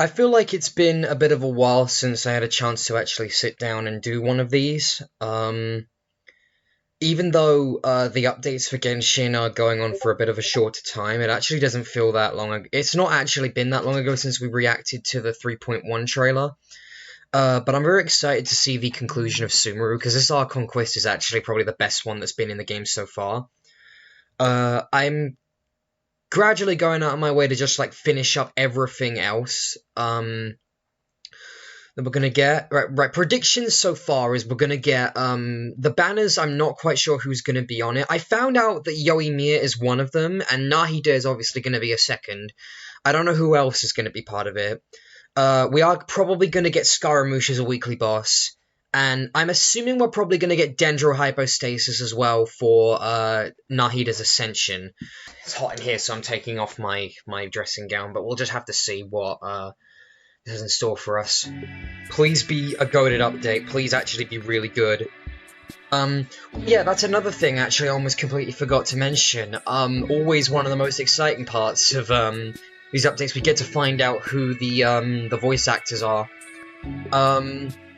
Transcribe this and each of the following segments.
feel like it's been a bit of a while since I had a chance to actually sit down and do one of these. Even though the updates for Genshin are going on for a bit of a shorter time, it actually doesn't feel that long ago. It's not actually been that long ago since we reacted to the 3.1 trailer. But I'm very excited to see the conclusion of Sumeru, because this Archon quest is actually probably the best one that's been in the game so far. I'm gradually going out of my way to just, like, finish up everything else, that we're gonna get. Right, predictions so far is we're gonna get, the banners, I'm not quite sure who's gonna be on it. I found out that Yoimiya is one of them, and Nahida is obviously gonna be a second. I don't know who else is gonna be part of it. We are probably gonna get Scaramouche as a weekly boss, and I'm assuming we're probably gonna get Dendrohypostasis as well for, Nahida's Ascension. It's hot in here, so I'm taking off my dressing gown, but we'll just have to see what, this is in store for us. Please be a goated update. Please actually be really good. Yeah, that's another thing, actually, I almost completely forgot to mention. Always one of the most exciting parts of, these updates, we get to find out who the voice actors are.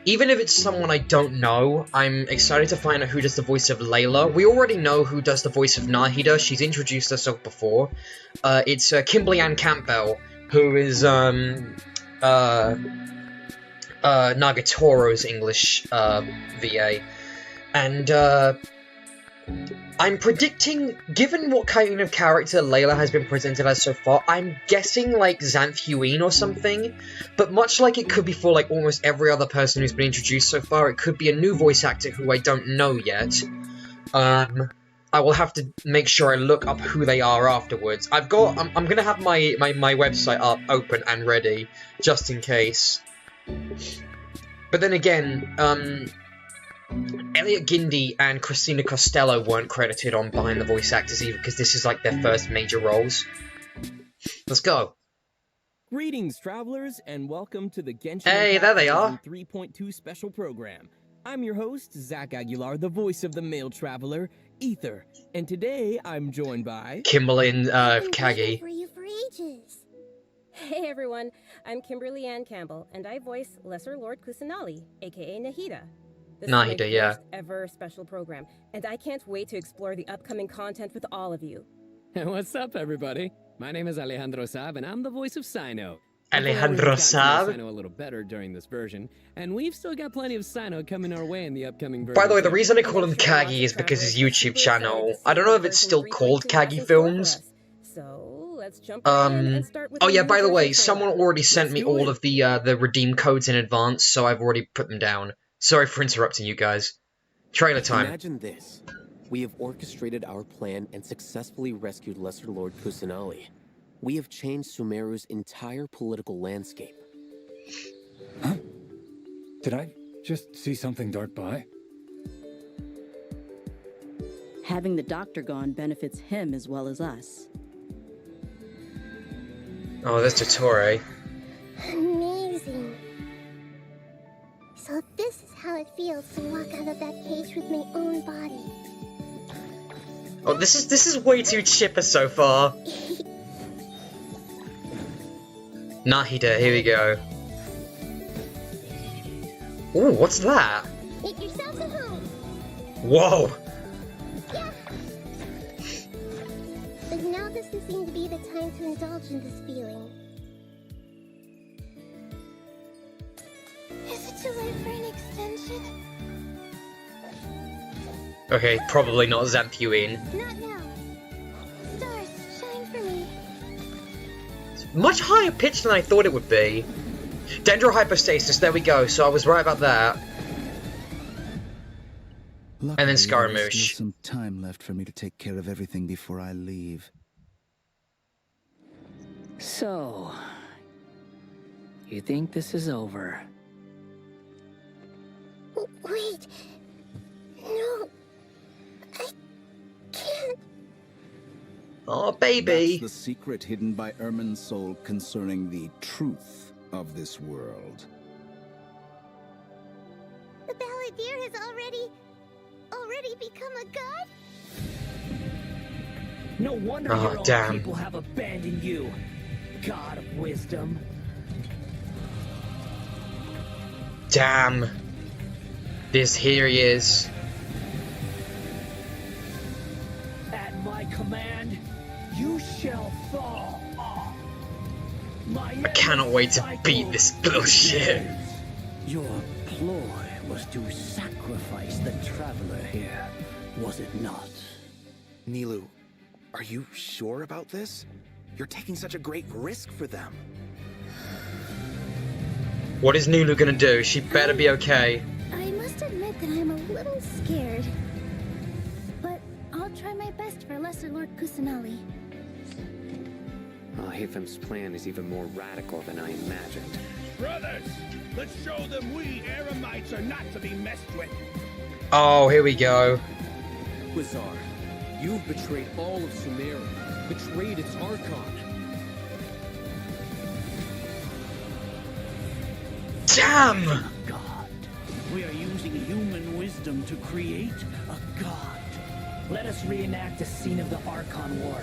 Even if it's someone I don't know, I'm excited to find out who does the voice of Layla. We already know who does the voice of Nahida. She's introduced herself before. It's Kimberly Ann Campbell, who is Nagatoro's English VA. And I'm predicting, given what kind of character Layla has been presented as so far, I'm guessing, like, Xanthuine or something, but much like it could be for, like, almost every other person who's been introduced so far, it could be a new voice actor who I don't know yet. I will have to make sure I look up who they are afterwards. I'm gonna have my website up, open, and ready, just in case. But then again, Elliot Gindi and Christina Costello weren't credited on behind the voice actors either, because this is like their first major roles. Let's go. Greetings, travelers, and welcome to the Genshin Hey, there they are. 3.2 special program. I'm your host, Zach Aguilar, the voice of the male traveler, Ether, and today I'm joined by Kimberly and Kagi. For you for ages. Hey everyone, I'm Kimberly Ann Campbell, and I voice Lesser Lord Kusanali, aka Nahida. This is my first ever special program, and I can't wait to explore the upcoming content with all of you. What's up, everybody? My name is Alejandro Saab, and I'm the voice of Sino. Alejandro Saab? Sino a little better during this version, and we've still got plenty of Sino coming our way in the upcoming version. By the way, the reason I call him Kagi is because his YouTube channel, I don't know if it's still called Kagi Films. So let's jump in and start with oh yeah, by the way, someone already sent me all of the redeem codes in advance, so I've already put them down. Sorry for interrupting you guys. Trailer time. Imagine this. We have orchestrated our plan and successfully rescued Lesser Lord Kusanali. We have changed Sumeru's entire political landscape. Huh? Did I just see something dart by? Having the doctor gone benefits him as well as us. Oh, that's Dottore. Amazing. So this is how it feels to walk out of that cage with my own body. Oh, this is way too chipper so far. Nahida, here we go. Ooh, what's that? Make yourselves at home. Whoa. Yeah. But now doesn't seem to be the time to indulge in this feeling. Is it too late for an extension? Okay, probably not Xanthuine. Not now. Stars, shine for me. Much higher pitch than I thought it would be. Dendrohypostasis, there we go, so I was right about that. Luckily, and then Scaramouche. There's still some time left for me to take care of everything before I leave. So, you think this is over? Wait. No. I can't. Oh, baby. That's the secret hidden by Ermin's soul concerning the truth of this world. The Balladeer has already become a god? No wonder your own people have abandoned you, god of wisdom. Damn. Here he is. At my command, you shall fall. I cannot wait to beat this bullshit. Your ploy was to sacrifice the traveler here, was it not? Nilou, are you sure about this? You're taking such a great risk for them. What is Nilou gonna do? She better be okay. I must admit that I'm a little scared. But I'll try my best for Lesser Lord Kusanali. Hatham's plan is even more radical than I imagined. Brothers, let's show them we Eremites are not to be messed with. Oh, here we go. Quasar, you've betrayed all of Sumeru, betrayed its Archon. Damn! God. We are using human wisdom to create a god. Let us reenact the scene of the Archon War.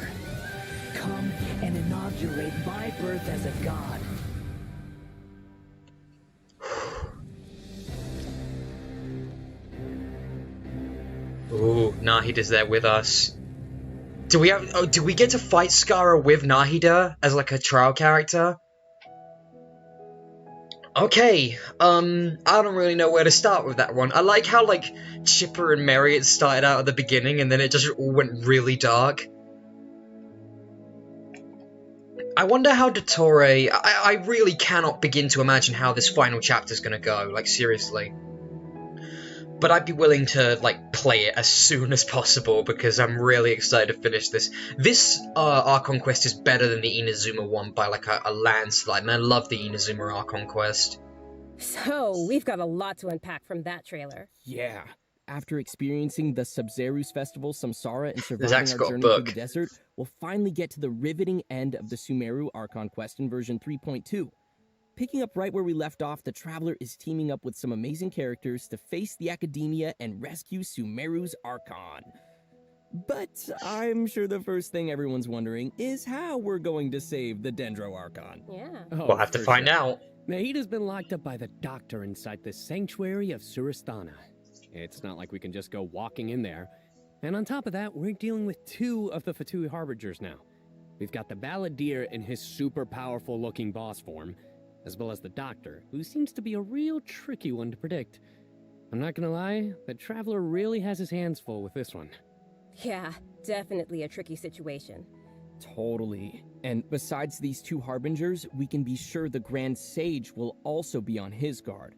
Come and inaugurate my birth as a god. Ooh, Nahida's there with us. Do we have? Oh, do we get to fight Skara with Nahida as like a trial character? Okay, I don't really know where to start with that one. I like how like chipper and merry it started out at the beginning, and then it just all went really dark. I wonder how Dottore... I really cannot begin to imagine how this final chapter's gonna go, like seriously. But I'd be willing to, like, play it as soon as possible, because I'm really excited to finish this. This Archon Quest is better than the Inazuma one by, like, a landslide, and I love the Inazuma Archon Quest. So, we've got a lot to unpack from that trailer. Yeah. After experiencing the Sabzeruz Festival Samsara and surviving our journey through the desert, we'll finally get to the riveting end of the Sumeru Archon Quest in version 3.2. Picking up right where we left off, the Traveler is teaming up with some amazing characters to face the Academia and rescue Sumeru's Archon. But I'm sure the first thing everyone's wondering is how we're going to save the Dendro Archon. Yeah. We'll have to find out. Nahida's been locked up by the doctor inside the sanctuary of Surasthana. It's not like we can just go walking in there. And on top of that, we're dealing with two of the Fatui Harbingers now. We've got the Balladeer in his super powerful looking boss form, as well as the Doctor, who seems to be a real tricky one to predict. I'm not gonna lie, the Traveler really has his hands full with this one. Yeah, definitely a tricky situation. Totally. And besides these two Harbingers, we can be sure the Grand Sage will also be on his guard.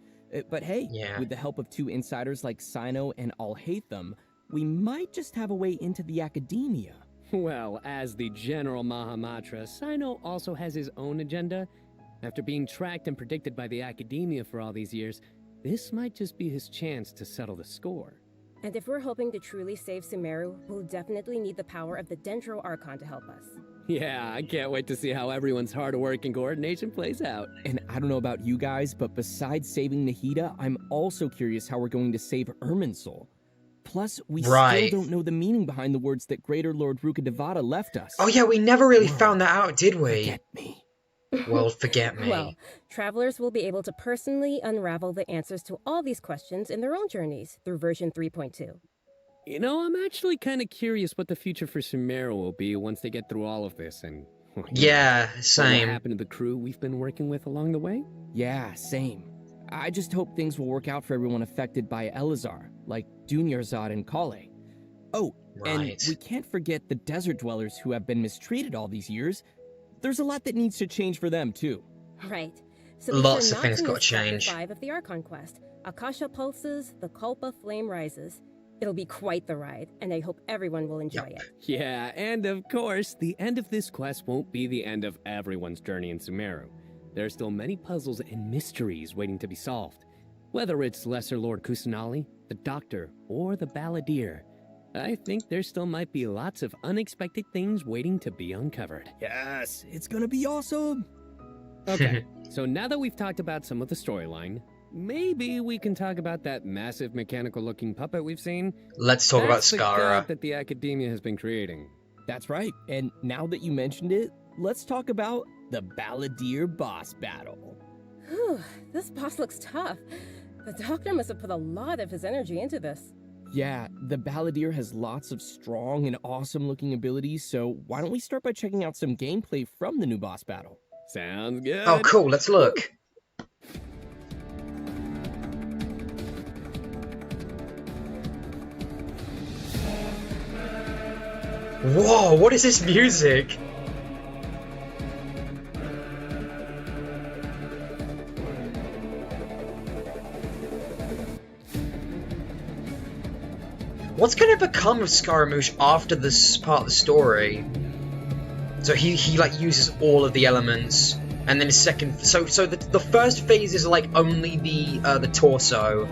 But hey, with the help of two insiders like Sino and Alhaitham, we might just have a way into the Academia. Well, as the General Mahamatra, Sino also has his own agenda. After being tracked and predicted by the Academia for all these years, this might just be his chance to settle the score. And if we're hoping to truly save Sumeru, we'll definitely need the power of the Dendro Archon to help us. Yeah, I can't wait to see how everyone's hard work and coordination plays out. And I don't know about you guys, but besides saving Nahida, I'm also curious how we're going to save Irminsul. Plus, we still don't know the meaning behind the words that Greater Lord Rukkhadevata left us. Oh yeah, we never really found that out, did we? Forget me. Well, forget me. Well, travelers will be able to personally unravel the answers to all these questions in their own journeys through version 3.2. You know, I'm actually kind of curious what the future for Sumeru will be once they get through all of this and... Yeah, same. What happened to the crew we've been working with along the way? Yeah, same. I just hope things will work out for everyone affected by Elazar, like Dunyarzad and Kale. Oh, and we can't forget the desert dwellers who have been mistreated all these years. There's a lot that needs to change for them, too. Right. So lots of things got to change. Chapter 5 of the Archon Quest. Akasha pulses, the Kulpa flame rises. It'll be quite the ride, and I hope everyone will enjoy it. Yeah, and of course, the end of this quest won't be the end of everyone's journey in Sumeru. There are still many puzzles and mysteries waiting to be solved. Whether it's Lesser Lord Kusanali, the Doctor, or the Balladeer, I think there still might be lots of unexpected things waiting to be uncovered. Yes, it's gonna be awesome! Okay, so now that we've talked about some of the storyline, maybe we can talk about that massive mechanical-looking puppet we've seen. Let's talk about That's the Skara. god that the Academia has been creating. That's right, and now that you mentioned it, let's talk about the Balladeer boss battle. Whew, this boss looks tough. The doctor must have put a lot of his energy into this. Yeah, the Balladeer has lots of strong and awesome-looking abilities, so why don't we start by checking out some gameplay from the new boss battle? Sounds good. Oh, cool. Let's look. Whoa, what is this music? What's gonna become of Scaramouche after this part of the story? So he like uses all of the elements, and then his second. So the first phase is like only the torso,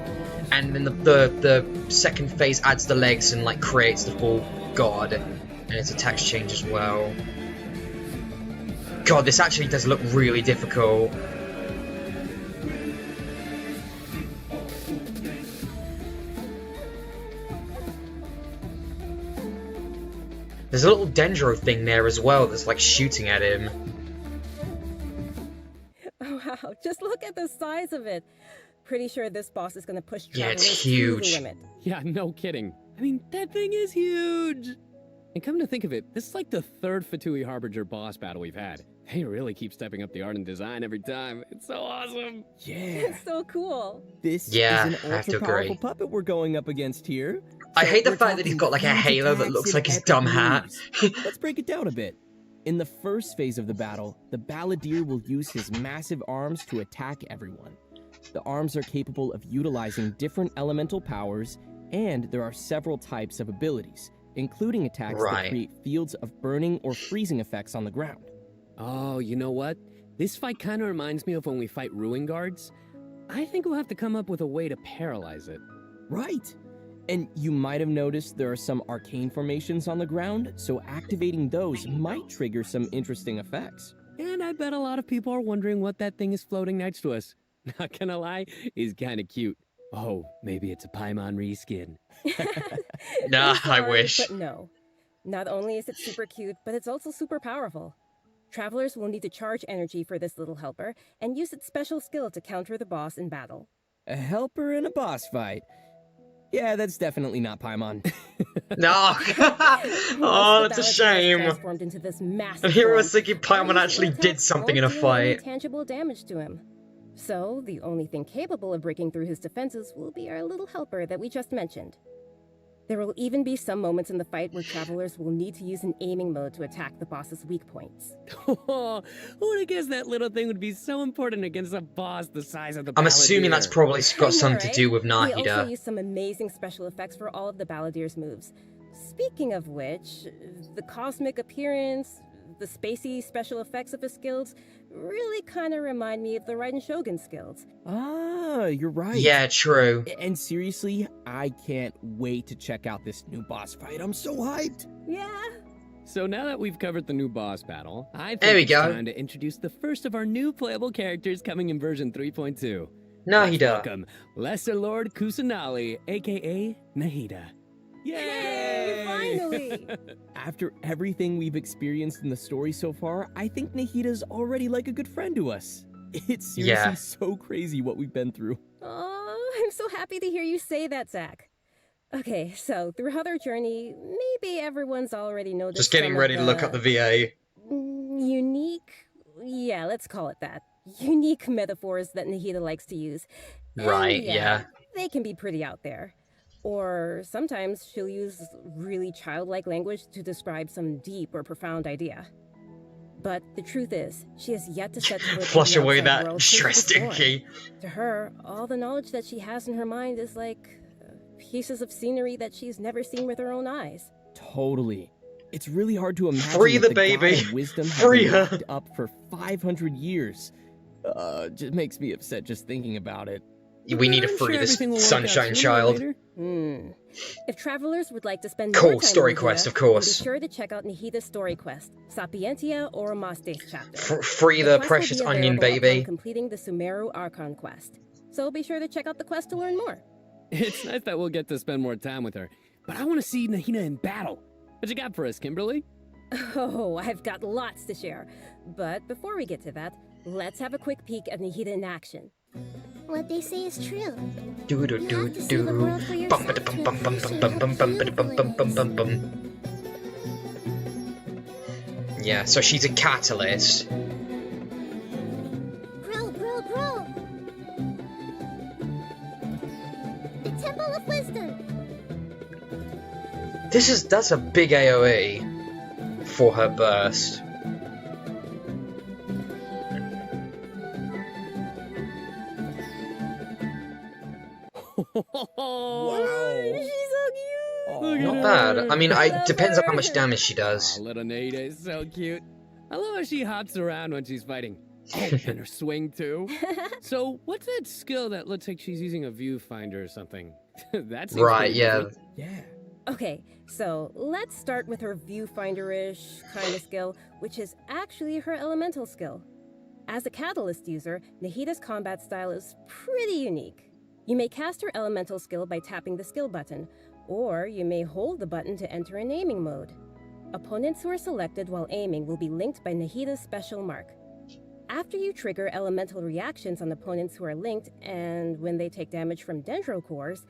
and then the second phase adds the legs and like creates the full god, and its attacks change as well. God, this actually does look really difficult. There's a little dendro thing there as well that's like shooting at him. Oh, wow, just look at the size of it. Pretty sure this boss is gonna push travelers it's huge. to the limit. Yeah, no kidding. I mean, that thing is huge. And come to think of it, this is like the third Fatui Harbinger boss battle we've had. They really keep stepping up the art and design every time. It's so awesome. Yeah. It's so cool. This Yeah, is an I have to ultra-powerful agree. puppet we're going up against here. I hate the we're fact that he's got like a talking halo that huge looks attacks like his and dumb epic hat. moves. Let's break it down a bit. In the first phase of the battle, the Balladeer will use his massive arms to attack everyone. The arms are capable of utilizing different elemental powers, and there are several types of abilities, including attacks that create fields of burning or freezing effects on the ground. Oh, you know what? This fight kind of reminds me of when we fight Ruin Guards. I think we'll have to come up with a way to paralyze it. Right. And you might have noticed there are some arcane formations on the ground, so activating those might trigger some interesting effects. And I bet a lot of people are wondering what that thing is floating next to us. Not gonna lie, he's kind of cute. Oh, maybe it's a Paimon reskin. Nah, Sorry, I wish. But no. Not only is it super cute, but it's also super powerful. Travelers will need to charge energy for this little helper and use its special skill to counter the boss in battle. A helper in a boss fight. Yeah, that's definitely not Paimon. No. Oh, that's a shame. Transformed into this massive And here I was form, thinking Paimon actually did something in a won't deal any fight. tangible damage to him. So, the only thing capable of breaking through his defenses will be our little helper that we just mentioned. There will even be some moments in the fight where travelers will need to use an aiming mode to attack the boss's weak points. Oh, who would have guessed that little thing would be so important against a boss the size of the I'm assuming that's probably got something to do with We also Nahida. use some amazing special effects for all of the Balladeer's moves. Speaking of which, the cosmic appearance, the spacey special effects of his skills really kind of remind me of the Raiden Shogun skills. Ah, you're right. Yeah, true. And seriously, I can't wait to check out this new boss fight. I'm so hyped. Yeah. So now that we've covered the new boss battle, I think There we it's go. time to introduce the first of our new playable characters coming in version 3.2. Nahida. Let's welcome Lesser Lord Kusanali, aka Nahida. Yay! Finally! After everything we've experienced in the story so far, I think Nahida's already like a good friend to us. It's seriously so crazy what we've been through. Oh, I'm so happy to hear you say that, Zach. Okay, so throughout our journey, maybe everyone's already noticed. Just getting ready to look up the VA. Unique? Yeah, let's call it that. Unique metaphors that Nahida likes to use. Right, And yeah. They can be pretty out there. Or sometimes she'll use really childlike language to describe some deep or profound idea. But the truth is, she has yet to set foot Flush in the away outside that world since she was stress born. dinky. To her, all the knowledge that she has in her mind is like pieces of scenery that she's never seen with her own eyes. Totally. It's really hard to imagine Free that the baby. God of wisdom has Free been her. locked up for 500 years. Just makes me upset just thinking about it. We need to I'm free sure this everything will work out sunshine sooner or child. later. If travelers would like to spend Cool, more time story with quest, Nahida, of course. then be sure to check out Nahida's story quest, Sapientia or Mastes chapter. Free the quest will precious be onion available upon baby. completing the Sumeru Archon quest. So be sure to check out the quest to learn more. It's nice that we'll get to spend more time with her. But I want to see Nahida in battle. What you got for us, Kimberly? Oh, I've got lots to share. But before we get to that, let's have a quick peek at Nahida in action. What they say is true. Do do do do. Bum ba bum bum bum bum bum bum bum bum bum bum bum bum. Yeah, so she's a catalyst. Grow, grow, grow. The Temple of Wisdom. That's a big AoE for her burst. Wow. She's so cute. Not bad. I mean, it depends on how much damage she does. Oh, little Nita is so cute. I love how she hops around when she's fighting. Oh, and her swing too. So, what's that skill that looks like she's using a viewfinder or something? That's right. Yeah. Yeah. Okay, so let's start with her viewfinder-ish kind of skill, which is actually her elemental skill. As a catalyst user, Nahida's combat style is pretty unique. You may cast her elemental skill by tapping the skill button, or you may hold the button to enter an aiming mode. Opponents who are selected while aiming will be linked by Nahida's special mark. After you trigger elemental reactions on opponents who are linked, and when they take damage from dendro cores,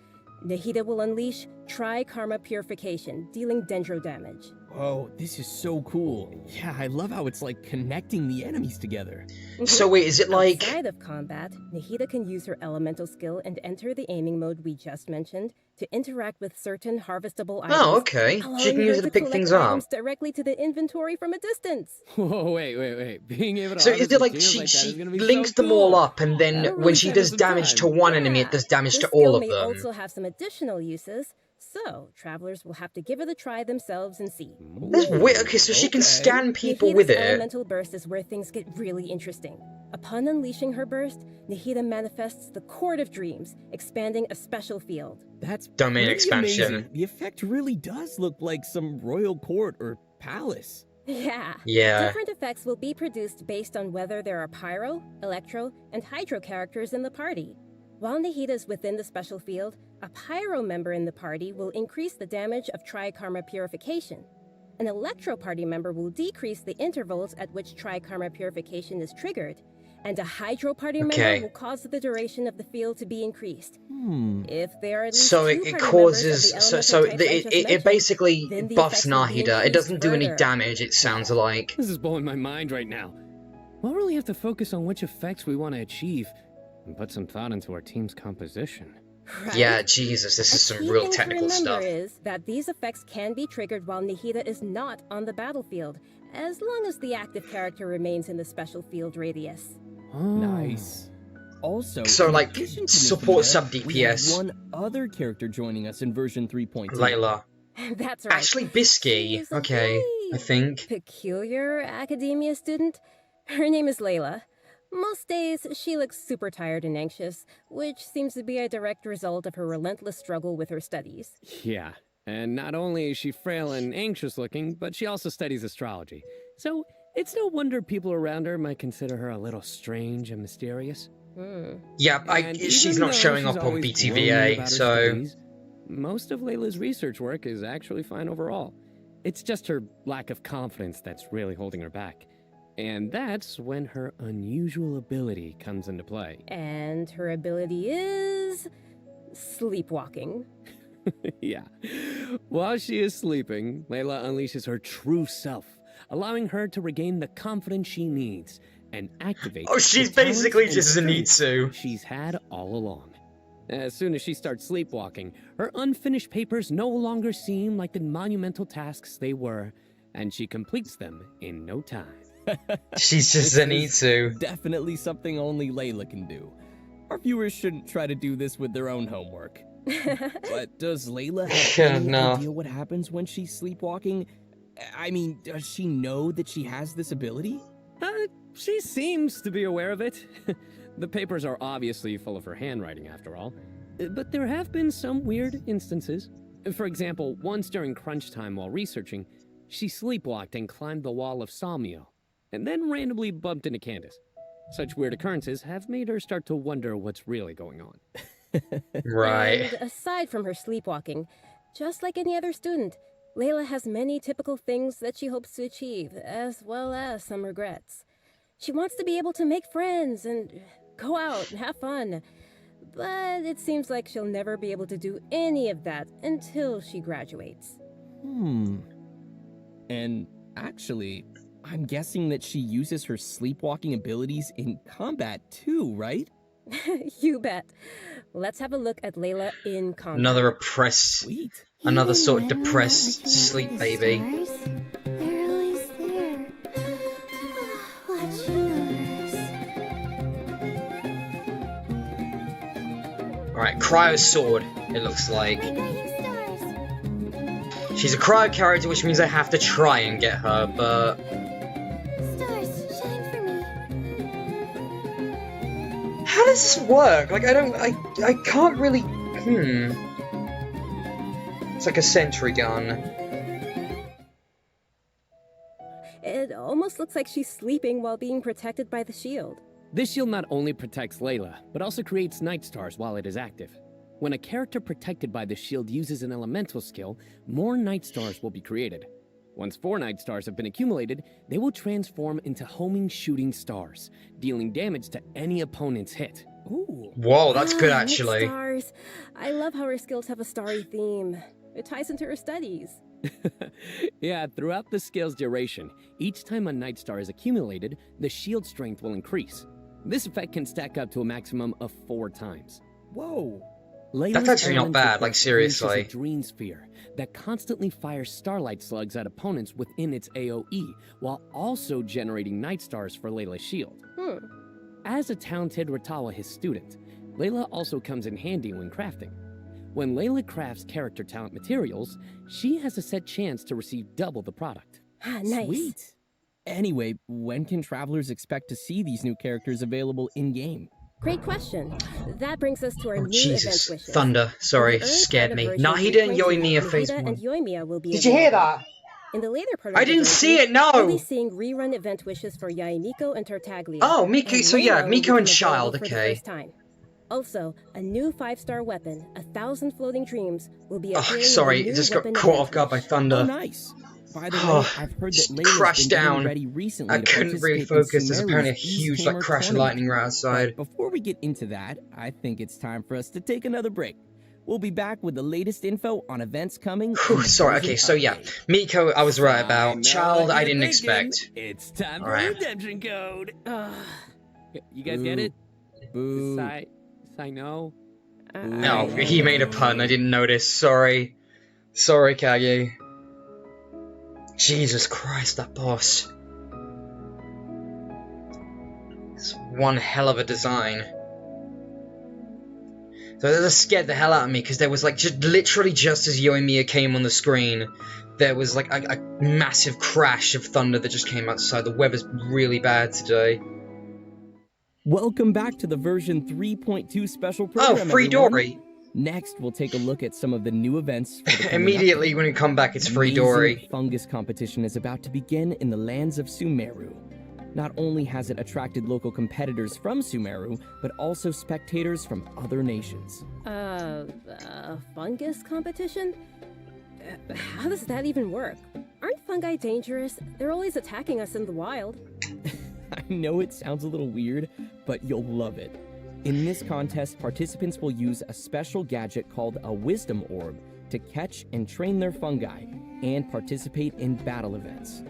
Nahida will unleash Tri-Karma Purification, dealing dendro damage. Whoa, this is so cool. Yeah, I love how it's like connecting the enemies together. So wait, is it like... Outside of combat, Nahida can use her elemental skill and enter the aiming mode we just mentioned to interact with certain harvestable items. Oh, okay. She can use it to pick things up. Directly to the inventory from a distance. Whoa, wait. Being able to so is it like she links them all up, and then when she does damage to one enemy, it does damage to all of them? This skill may also have some additional uses, so travelers will have to give it a try themselves and see. That's weird. Okay, so she can scan people with it. Elemental burst is where things get really interesting. Upon unleashing her burst, Nahida manifests the Court of Dreams, expanding a special field. That's domain expansion. Amazing. The effect really does look like some royal court or palace. Yeah. Different effects will be produced based on whether there are pyro, electro, and hydro characters in the party. While Nahida is within the special field, a pyro member in the party will increase the damage of Tri-Karma Purification. An electro party member will decrease the intervals at which Tri-Karma Purification is triggered, and a hydro party member will cause the duration of the field to be increased. If there are at least it causes it basically buffs Nahida. It doesn't do any damage, it sounds like. This is blowing my mind right now. We'll really have to focus on which effects we want to achieve and put some thought into our team's composition. Right? Yeah, Jesus, this is some real technical stuff. Is that these effects can be triggered while Nahida is not on the battlefield, as long as the active character remains in the special field radius. Nice. Also, so like support sub DPS. We have one other character joining us in version 3.2. Layla. That's right. Ashley Bisky. Okay, I think. Peculiar academia student. Her name is Layla. Most days, she looks super tired and anxious, which seems to be a direct result of her relentless struggle with her studies. Yeah, and not only is she frail and anxious looking, but she also studies astrology. So it's no wonder people around her might consider her a little strange and mysterious. Yeah, she's not showing up on BTVA, so... Studies, most of Layla's research work is actually fine overall. It's just her lack of confidence that's really holding her back. And that's when her unusual ability comes into play. And her ability is... sleepwalking. Yeah. While she is sleeping, Layla unleashes her true self, allowing her to regain the confidence she needs and activate... Oh, she's basically just Zenitsu. She's had all along. As soon as she starts sleepwalking, her unfinished papers no longer seem like the monumental tasks they were, and she completes them in no time. She's just Zenitsu. Definitely something only Layla can do. Our viewers shouldn't try to do this with their own homework. But does Layla have any idea what happens when she's sleepwalking? I mean, does she know that she has this ability? She seems to be aware of it. The papers are obviously full of her handwriting, after all. But there have been some weird instances. For example, once during crunch time while researching, she sleepwalked and climbed the wall of Salmio, and then randomly bumped into Candace. Such weird occurrences have made her start to wonder what's really going on. Right. And aside from her sleepwalking, just like any other student, Layla has many typical things that she hopes to achieve, as well as some regrets. She wants to be able to make friends and go out and have fun. But it seems like she'll never be able to do any of that until she graduates. And actually, I'm guessing that she uses her sleepwalking abilities in combat too, right? You bet. Let's have a look at Layla in combat. Another oppressed, another sort of depressed sleep baby. They're always there. Watching us. Alright, Cryo Sword, it looks like. She's a cryo character, which means I have to try and get her, but... Stars, shine for me. How does this work? Like, I can't really... It's like a sentry gun. It almost looks like she's sleeping while being protected by the shield. This shield not only protects Layla, but also creates night stars while it is active. When a character protected by the shield uses an elemental skill, more night stars will be created. Once 4 night stars have been accumulated, they will transform into homing shooting stars, dealing damage to any opponent's hit. Ooh. Whoa, that's good actually. Stars. I love how her skills have a starry theme. It ties into her studies. Yeah, throughout the skill's duration, each time a night star is accumulated, the shield strength will increase. This effect can stack up to a maximum of 4 times. Whoa. Layla's That's actually not bad, like seriously. A dream sphere that constantly fires starlight slugs at opponents within its AoE, while also generating night stars for Layla's shield. As a talented Ratawa his student, Layla also comes in handy when crafting. When Layla crafts character talent materials, she has a set chance to receive double the product. Nice. Sweet. Anyway, when can travelers expect to see these new characters available in-game? Great question. That brings us to our new Jesus. event wishes. Thunder. Sorry, scared me. Nahida and Yoimiya phase 1. Did you hear that? In the later part of I didn't see it, no! We'll be seeing rerun event wishes for Yae-Miko and Tartaglia. Oh, Miko, so yeah, Miko and Child, okay. Also, a new 5-star weapon, 1,000 Floating Dreams, will be appearing. Sorry, it just got caught off guard by thunder. Oh, nice. By the way, I've heard that Layla's crashed been down. Ready recently I couldn't really focus. There's apparently a huge like crash of lightning right outside. But before we get into that, I think it's time for us to take another break. We'll be back with the latest info on events coming. Sorry, okay, so yeah, Miko, I was right about. Child, I didn't expect. It's time for redemption code. You guys get it? Boo. I know. No, he made a pun. I didn't notice. Sorry. Sorry, Kage. Jesus Christ, that boss. It's one hell of a design. So that scared the hell out of me, because there was like, literally just as Yoimiya came on the screen, there was like a massive crash of thunder that just came outside. The weather's really bad today. Welcome back to the version 3.2 special program. Oh, free everyone. Dory. Next, we'll take a look at some of the new events. Immediately when we come back, it's free Dory. Fungus competition is about to begin in the lands of Sumeru. Not only has it attracted local competitors from Sumeru, but also spectators from other nations. Fungus competition? How does that even work? Aren't fungi dangerous? They're always attacking us in the wild. I know it sounds a little weird, but you'll love it. In this contest, participants will use a special gadget called a Wisdom Orb to catch and train their fungi and participate in battle events.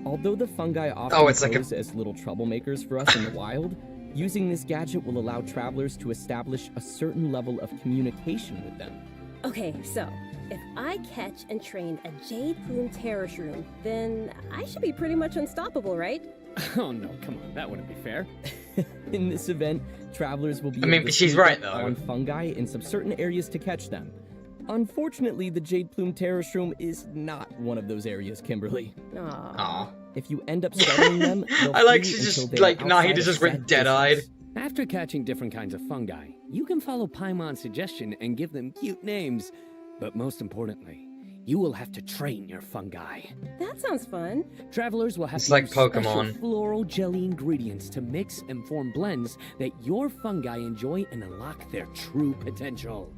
Although the fungi often pose as little troublemakers for us in the wild, using this gadget will allow travelers to establish a certain level of communication with them. Okay, so if I catch and train a Jade Plume Terror Shroom, then I should be pretty much unstoppable, right? Oh no, come on, that wouldn't be fair. In this event, travelers will be but she's right though. On fungi in some certain areas to catch them. Unfortunately, the Jade Plume Terror Shroom is not one of those areas, Kimberly. Aww. If you end up startling them, I like she just like he just went dead-eyed. After catching different kinds of fungi, you can follow Paimon's suggestion and give them cute names. But most importantly, you will have to train your fungi. That sounds fun. Travelers will have to use use Pokemon. Special floral jelly ingredients to mix and form blends that your fungi enjoy and unlock their true potential.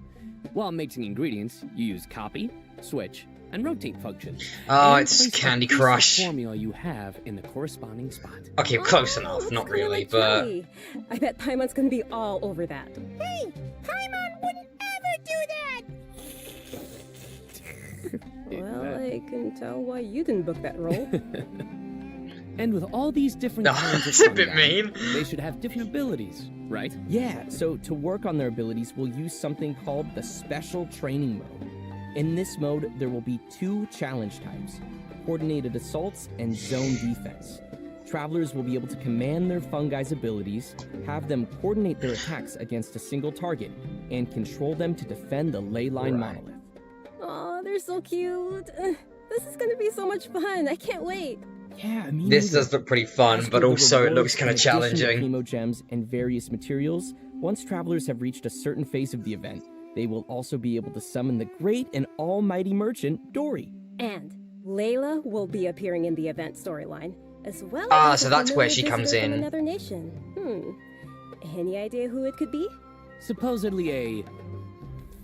While mixing ingredients, you use copy, switch, and rotate functions. Oh, and it's place Candy the piece of Crush. formula you have in the corresponding spot. Okay, close enough. Not really, like but... jelly. I bet Paimon's gonna be all over that. Hey! Paimon wouldn't ever do that! Well, I can tell why you didn't book that role. And with all these different kinds of That's a bit fungi, mean. they should have different abilities, right? Yeah, so to work on their abilities, we'll use something called the Special Training Mode. In this mode, there will be 2 challenge types, Coordinated Assaults and Zone Defense. Travelers will be able to command their fungi's abilities, have them coordinate their attacks against a single target, and control them to defend the Leyline monolith. Aw, they're so cute. This is gonna be so much fun. I can't wait. Yeah, me This neither. does look pretty fun, As but for the also it looks rewards, kind of in addition to challenging. Primo gems and various materials, once travelers have reached a certain phase of the event, they will also be able to summon the great and almighty merchant, Dory. And Layla will be appearing in the event storyline, as well as Ah, a so that's where she familiar comes visitor from in. another nation. Any idea who it could be? Supposedly a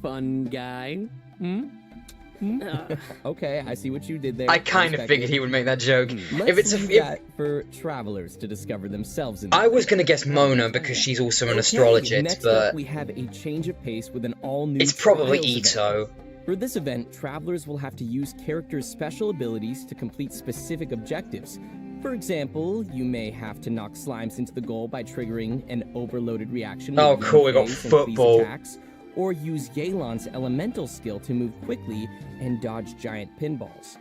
fun guy. Okay, I see what you did there. I kind of figured he would make that joke. Let's If it's leave that for travelers to discover themselves. In I was gonna guess Mona because she's also an Okay, astrologist, next but up we have a change of pace with an all-new it's probably Trials Ito. event. For this event, travelers will have to use characters' special abilities to complete specific objectives. For example, you may have to knock slimes into the goal by triggering an overloaded reaction. Oh, with cool, we got phase and freeze football. attacks, or use Yelan's elemental skill to move quickly and dodge giant pinballs.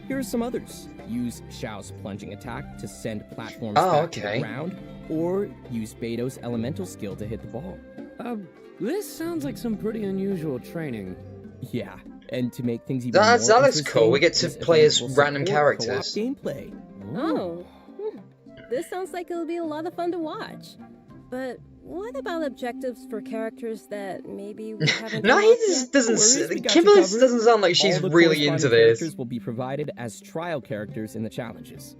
Here are some others. Use Xiao's plunging attack to send platforms back to the ground, or use Beto's elemental skill to hit the ball. This sounds like some pretty unusual training. Yeah, and to make things even That more looks cool. We get to interesting, play this as event random will support characters. co-op gameplay. Oh, this sounds like it'll be a lot of fun to watch. But what about objectives for characters that maybe we haven't? No, he unlocked just yet? doesn't. Kimberly doesn't sound like she's All the really into corresponding this. characters will be provided as trial characters in the challenges.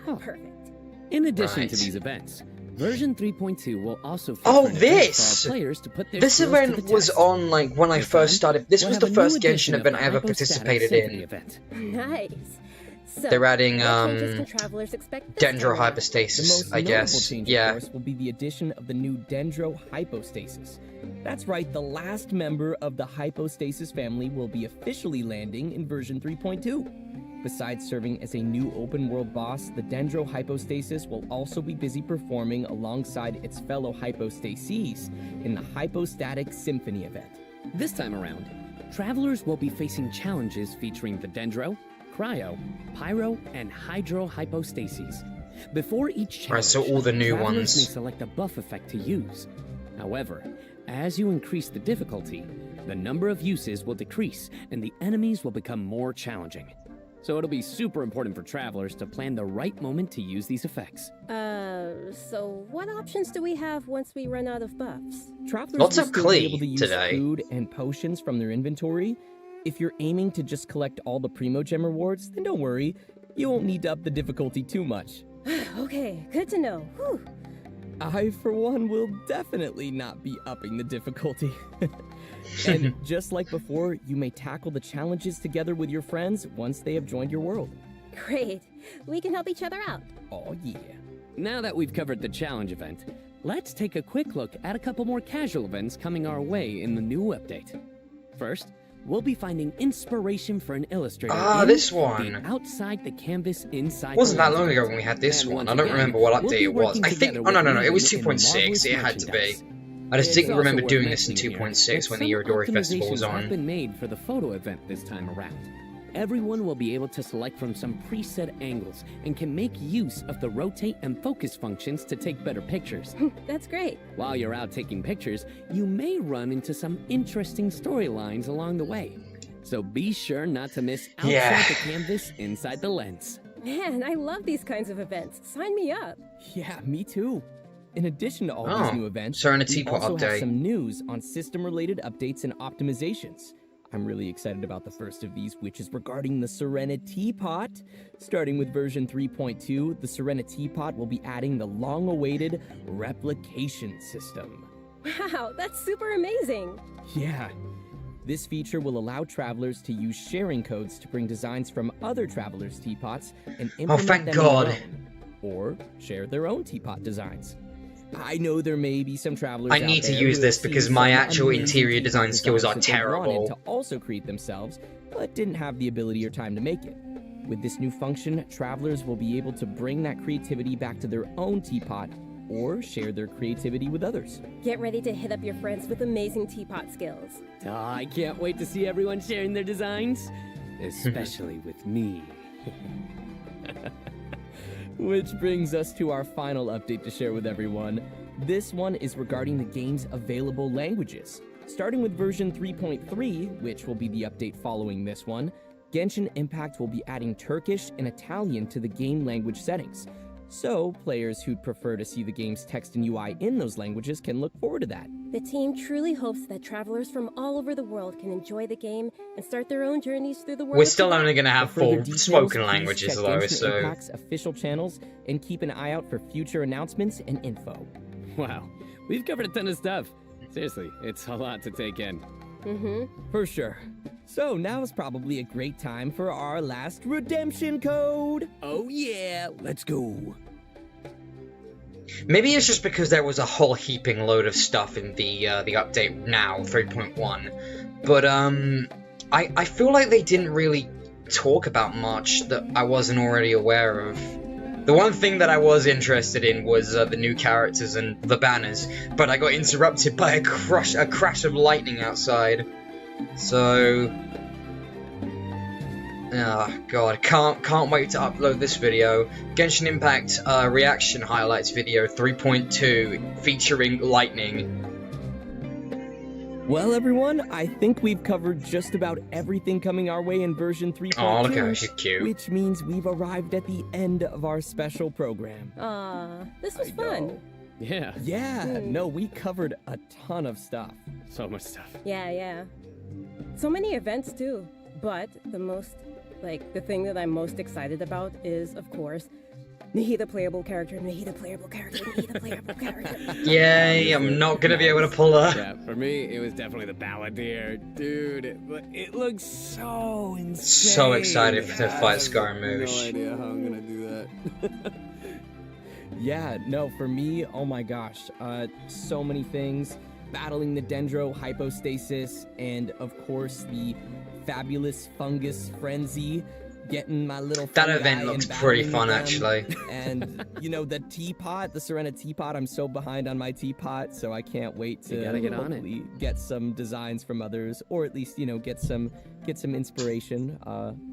Perfect. In addition to Right. these events, version 3.2 will also feature Oh, an event for this! our players to put their This skills to event the was test. on, like, when I This first time, started. This we'll was have the a new first edition Genshin of event the I ever Hypostatic participated Symphony in. event. Nice. So, They're adding, what changes can travelers expect this Dendro time around? The hypostasis, most I notable guess. change, Yeah. of course, will be the addition of the new Dendro hypostasis. That's right, the last member of the hypostasis family will be officially landing in version 3.2. Besides serving as a new open-world boss, the Dendro hypostasis will also be busy performing alongside its fellow hypostases in the Hypostatic Symphony event. This time around, travelers will be facing challenges featuring the Dendro, Cryo, Pyro, and Hydro hypostases. Before each challenge, Right, so all the new travelers may ones. select a buff effect to use. However, as you increase the difficulty, the number of uses will decrease and the enemies will become more challenging. So it'll be super important for travelers to plan the right moment to use these effects. So what options do we have once we run out of buffs? Travelers Lots will of still Klee be able to use today. food and potions from their inventory. If you're aiming to just collect all the Primo Gem rewards, then don't worry. You won't need to up the difficulty too much. Okay, good to know. Whew. I, for one, will definitely not be upping the difficulty. And just like before, you may tackle the challenges together with your friends once they have joined your world. Great. We can help each other out. Oh yeah. Now that we've covered the challenge event, let's take a quick look at a couple more casual events coming our way in the new update. First, we'll be finding inspiration for an illustrator in this one. the Outside the Canvas Inside Wasn't the that long Lens ago event. when we had this And one. once I don't again, remember what we'll update be it was. working I think. together Oh, no, with no, no. It was Ruben in the 2.6. marvelous It had to be. merchandise. I just It's didn't also remember worth doing this in mentioning here 2.6 when the that some Eurodori Festival was optimizations on. have been made for the photo event this time around. Everyone will be able to select from some preset angles and can make use of the rotate and focus functions to take better pictures. That's great. While you're out taking pictures, you may run into some interesting storylines along the way. So be sure not to miss Outside the Canvas Inside the Lens. Man, I love these kinds of events. Sign me up. Yeah, me too. In addition to all these new events, Serenity we Pot also have update. some news on system-related updates and optimizations. I'm really excited about the first of these, which is regarding the Serenity Pot. Starting with version 3.2, the Serenity Pot will be adding the long-awaited replication system. Wow, that's super amazing. Yeah. This feature will allow travelers to use sharing codes to bring designs from other travelers' teapots and implement them in their own, or share their own teapot designs. I know there may be some travelers I need to use this because my actual interior design skills are terrible. To also create themselves, but didn't have the ability or time to make it. With this new function, travelers will be able to bring that creativity back to their own teapot or share their creativity with others. Get ready to hit up your friends with amazing teapot skills. Oh, I can't wait to see everyone sharing their designs, especially with me. Which brings us to our final update to share with everyone. This one is regarding the game's available languages. Starting with version 3.3, which will be the update following this one, Genshin Impact will be adding Turkish and Italian to the game language settings. So, players who'd prefer to see the game's text and UI in those languages can look forward to that. The team truly hopes that travelers from all over the world can enjoy the game and start their own journeys through the world. We're still only going to have 4 spoken languages though, so... Impact's official channels and keep an eye out for future announcements and info. Wow, we've covered a ton of stuff. Seriously, it's a lot to take in. For sure. So now is probably a great time for our last redemption code. Oh yeah, let's go. Maybe it's just because there was a whole heaping load of stuff in the update now, 3.1. But I feel like they didn't really talk about much that I wasn't already aware of. The one thing that I was interested in was the new characters and the banners, but I got interrupted by a crash of lightning outside. So, oh god, can't wait to upload this video. Genshin Impact reaction highlights video 3.2 featuring lightning. Well, everyone, I think we've covered just about everything coming our way in version 3.2. Oh, look how she's cute. Which means we've arrived at the end of our special program. This was fun. Yeah. Yeah, no, we covered a ton of stuff. So much stuff. Yeah. So many events, too. But the thing that I'm most excited about is, of course, Nahida playable character, Nahida playable character, Nahida playable character. Yay, I'm not gonna be able to pull her. Yeah, for me, it was definitely the Balladeer. Dude, it looks so insane. So excited to fight Scaramouche. No idea how I'm gonna do that. Yeah, no, for me, oh my gosh, so many things. Battling the Dendro Hypostasis, and of course the fabulous Fungus Frenzy. Getting my little that event looks pretty fun, actually. And, you know, the teapot, the Serena teapot, I'm so behind on my teapot, so I can't wait to get some designs from others, or at least, you know, get some inspiration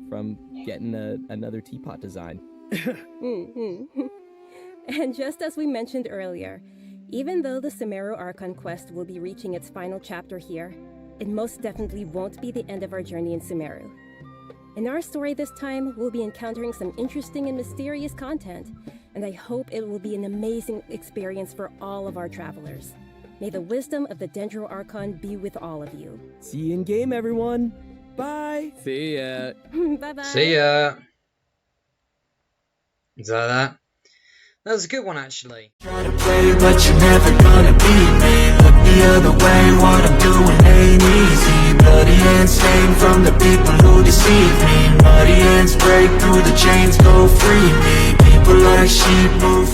from getting another teapot design. And just as we mentioned earlier, even though the Sumeru Archon quest will be reaching its final chapter here, it most definitely won't be the end of our journey in Sumeru. In our story this time, we'll be encountering some interesting and mysterious content, and I hope it will be an amazing experience for all of our travelers. May the wisdom of the Dendro Archon be with all of you. See you in game, everyone. Bye. See ya. Bye-bye. See ya. Is that? That was a good one, actually. Try to play, but you're never gonna beat me. Look the other way, what I'm doing ain't easy. Bloody hands stained from the people who deceive me. Muddy hands break through the chains, go free me. People like sheep move